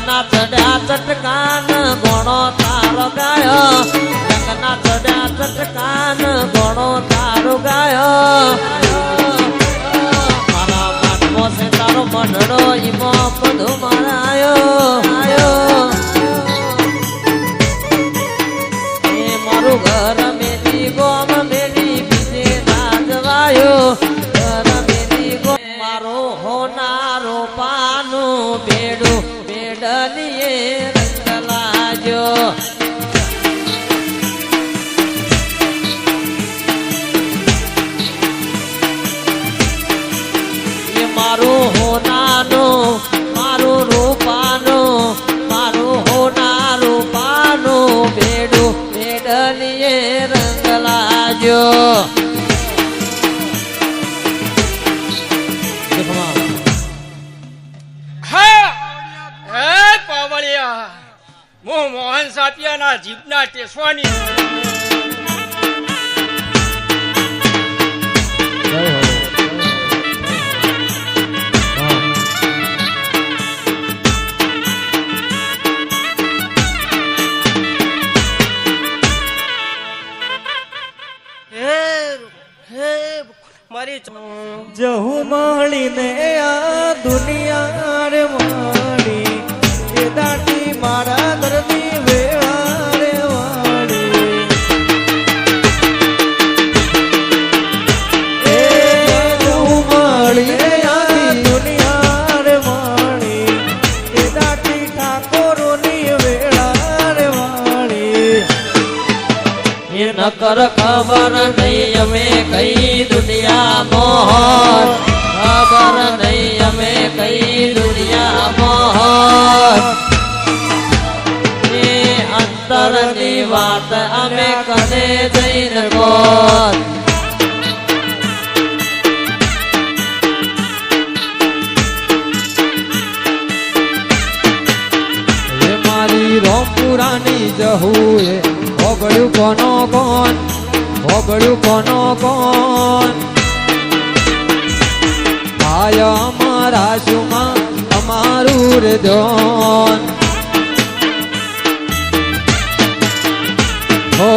રંગના ચડ્યા ચટકાન ગોણો તારો ગાયો રંગના ચડ્યા ચટકાન ગોણો તારો ગાયો મારા માનમો છે તારો મનડો ઈમો બધું મારાયો એ મારું ઘર મેલી ગોમ મેલી બીજે ના જવાયો ઘર મેલી ગોમ મારો હોનારો પાનું બેડું બેડલીએ રંગ લાજો એ મારું હોનાનું મારું રૂપાનું મારું હોનારું પાનું બેડું બેડલીએ રંગ લાજો હું મોહન સાપિયાના જીભના ટેસવાની મારી જહુ મળીને આ દુનિયા રે મારી એ દાટી મારા દરની વેળા રે વાળી એ જહુ મળીને આ દુનિયા રે મારી એ દાટી ઠાકોરોની વેળા રે વાળી એ નકર ખબર નહીં અમે કઈ દુનિયા મોહન ખબર નહીં અમે કઈ દુનિયા મોહન એ અંતરની વાત અમે કને જઈને બોલ એ મારી રોમપુરાની જહુએ ભોગળ્યું કોનો કોણ ભોગળ્યું કોનો કોણ આય અમારા શુમાં અમારું રે ધોન હો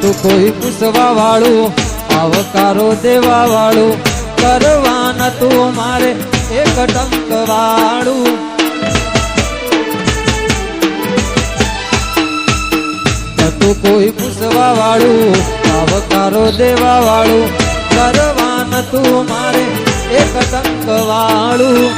તું કોઈ પૂછવા વાળું આવકારો દેવા વાળું કરવા નતું મારે એક ટંક વાળું તું કોઈ પૂછવા વાળું આવકારો દેવા વાળું કરવા નતું મારે એક ટંક વાળું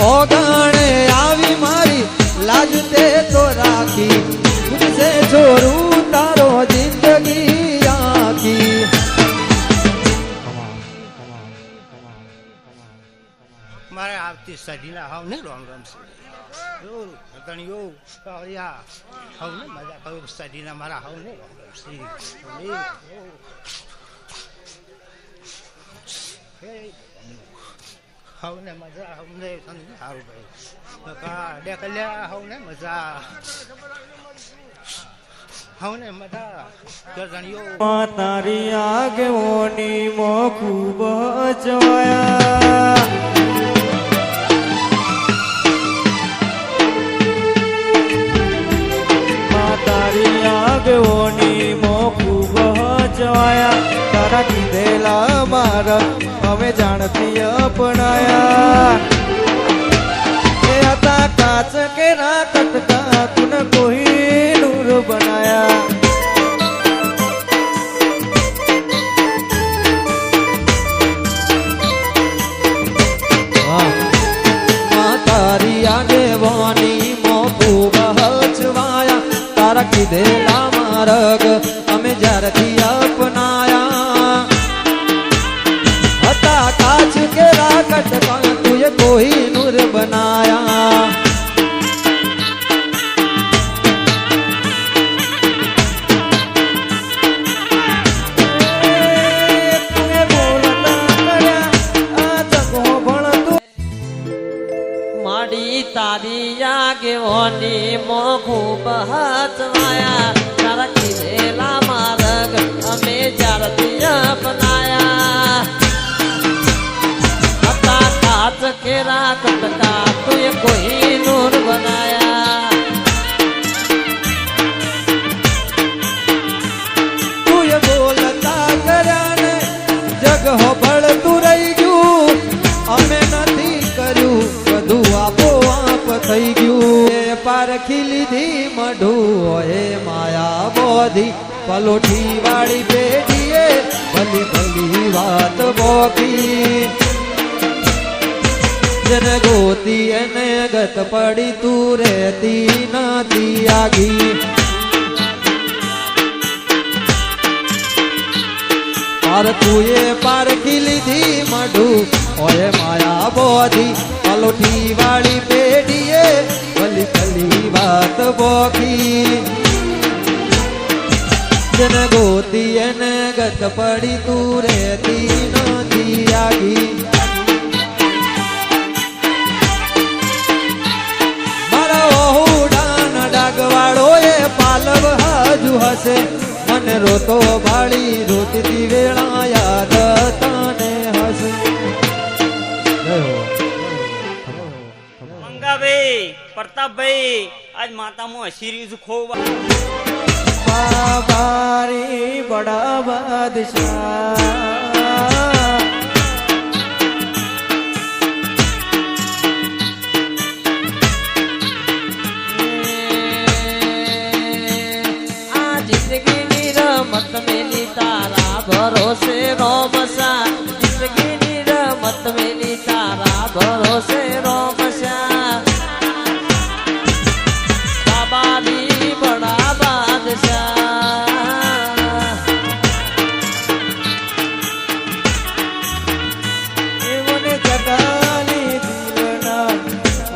ઓગાણે આવી મારી લાજ તે તો રાખી તુજસે છોરું તારો જિંદગી આખી મારે આવતી સજીના હાવ ને રોમ રોમ છે ગણ્યો કાળિયા હાવ ને મજા કરું સજીના મારા હાવ ને રોમ રોમ છે હાવ ને મજા હાવ ને સારું ભાઈ ડેકલ્યા હાવ ને મજા હાવ ને મજા ગણ્યો તારી આગેઓની મો ખૂબ જવાયા તારી આગેઓની મો ખૂબ જવાયા તારા કીધેલા મારા અમે જાણતી અપનાયા એ હતા કાચ કે ના કટકા તું કોઈ નૂર બનાયા તારી આગેવાની મો ખૂબ જવાયા તારા કીધેલા માર્ગ અમે જ્યારથી અપનાયા હતા કાચ કે રાકટ તુએ કોઈ નૂર બનાયા માડી તારી આગેવાની મો ખૂબ હચવાયા તારા કીધેલા માર્ગ અમે જ્યારથી અપનાયા હતા કાચ ચકેરા કટકા તુએ કોઈ નૂર બનાયા તું બોલતા કર્યા ને જગ હોબળતું રહી ગયું અમે નથી કર્યું બધું આપોઆપ થઈ ગયું એ પારખી લીધી મઢું હોય માયા બોધી પલોઠી વાળી પેઢીએ ભલી ભલી વાત બોકી જને ગોતી એને ગત પડી તું રહેતી નથી આગી તુએ પારખી લીધી મઢું ઓય માયા બોધી પલોઠી વાળી પેઢીએ ભલી ભલી વાત બોકી જને ગોતી એને ગત પડી તું રહેતી નથી આગી મારા ઓહુડાન ડાગવાળો એ પાલવ હાજુ હશે મને રોતો ભાળી રોટતી વેળા યાદ તને હશે મંગાભાઈ પ્રતાપભાઈ આજ માતામાં હસીરી ખોવા બાબારી બડા બાદશાહ જિંદગીની રમત મેલી તારા ભરોસે રોમસા જિંદગીની રમત મેલી તારા ભરોસે રોમસા બાબાની બડા બાદશાહ એવને જગાલી દિલના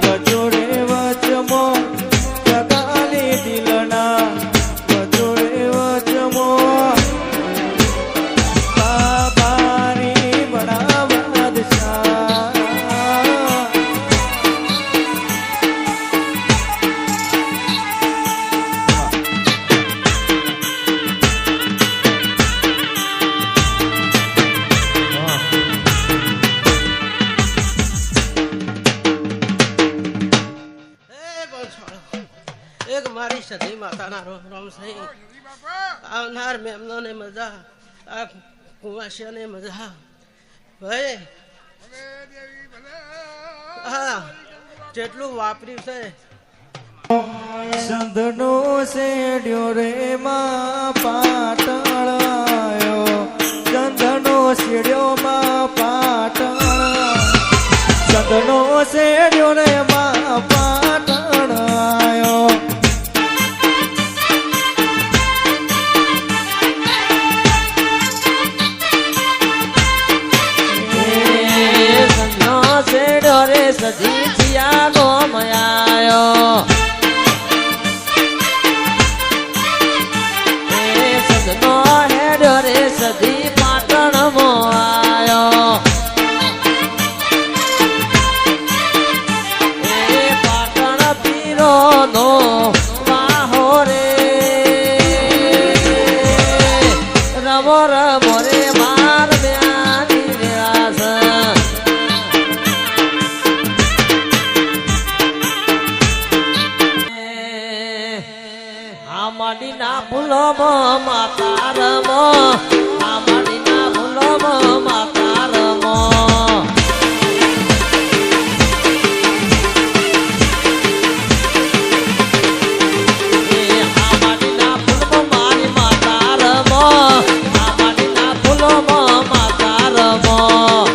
વજોડે વચમો જગાલી દિલના એક મારી સતી માતાના રોમ સહી આવનાર મેમનોને મજા આ કુવાશિયાને મજા ભાઈ હા જેટલું વાપર્યું છે સંધનો શેડ્યો રે માં પાટણાયો સંધનો શેડ્યો માં પાટણ સંધનો શેડ્યો રે માં પાટણાયો સજી થયા ગોમયાયો એ સદનો હેડ્યો રે સદી પાટણ મોયો એ પાટણ પીરો નો વાહો રે રમો રમો રે માર બ્યાની વ્યાસ આમાડીના ફૂલોમાં માતા રમો આમાડીના ફૂલોમાં માતા રમો આમાડીના ફૂલોમાં મારી માતા રમો આમાડીના ફૂલોમાં માતા રમો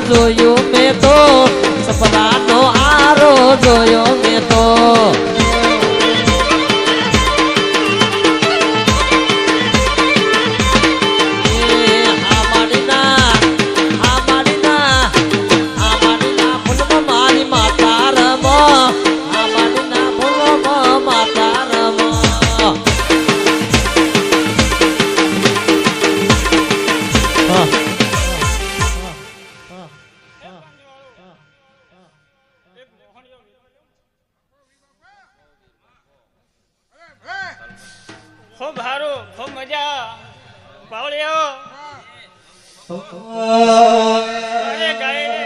જોયું મેં તો સપનાનો આરો જોયો મેં તો ફૂલમાં મારી માતા રમો આમાડીના ફૂલમાં માતા રમો ખૂબ સારું ખૂબ મજા પાવળ્યો અરે ગાય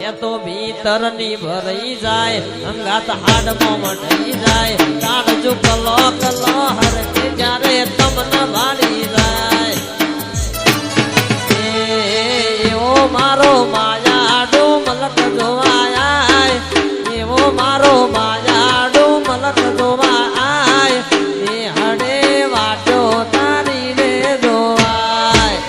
એ તો ભીતર ની ભરાઈ જાય અંગાત હાડમાં મઢાઈ જાય કાળજુ કલો કલો હરકે જ્યારે તમને ભાળી જાય એવો મારો માયાડો મલક જોવાય એવો મારો માયાડો મલક જોવાય એ હડે વાટો તારી રે જોવાય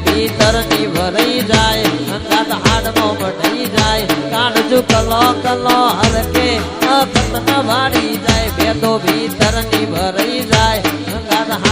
ભીતર ની ભરાઈ જાય અંગાત હાડમાં મઢાઈ જાય કાળજુ કલો કલો હરકે અખત ન ભાળી જાય ભેદો ભીતર ની ભરાઈ જાય અંગાત હાડ